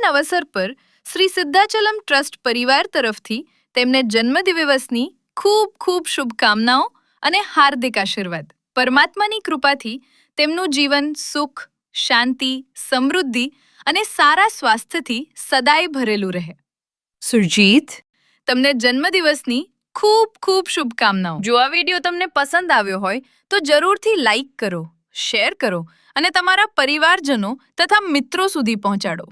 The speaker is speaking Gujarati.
અવસર પર શ્રી સિદ્ધાચલમ ટ્રસ્ટ પરિવાર તરફથી તેમને જન્મદિવસની ખૂબ ખૂબ શુભકામનાઓ અને હાર્દિક આશીર્વાદ. પરમાત્માની કૃપાથી તેમનું જીવન સુખ, શાંતિ, સમૃદ્ધિ અને સારા સ્વાસ્થ્યથી સદાય ભરેલું રહે. સુરજીત, તમને જન્મદિવસની ખૂબ ખૂબ શુભકામનાઓ. જો આ વિડીયો તમને પસંદ આવ્યો હોય તો જરૂરથી લાઈક કરો, શેર કરો અને તમારા પરિવારજનો તથા મિત્રો સુધી પહોંચાડો.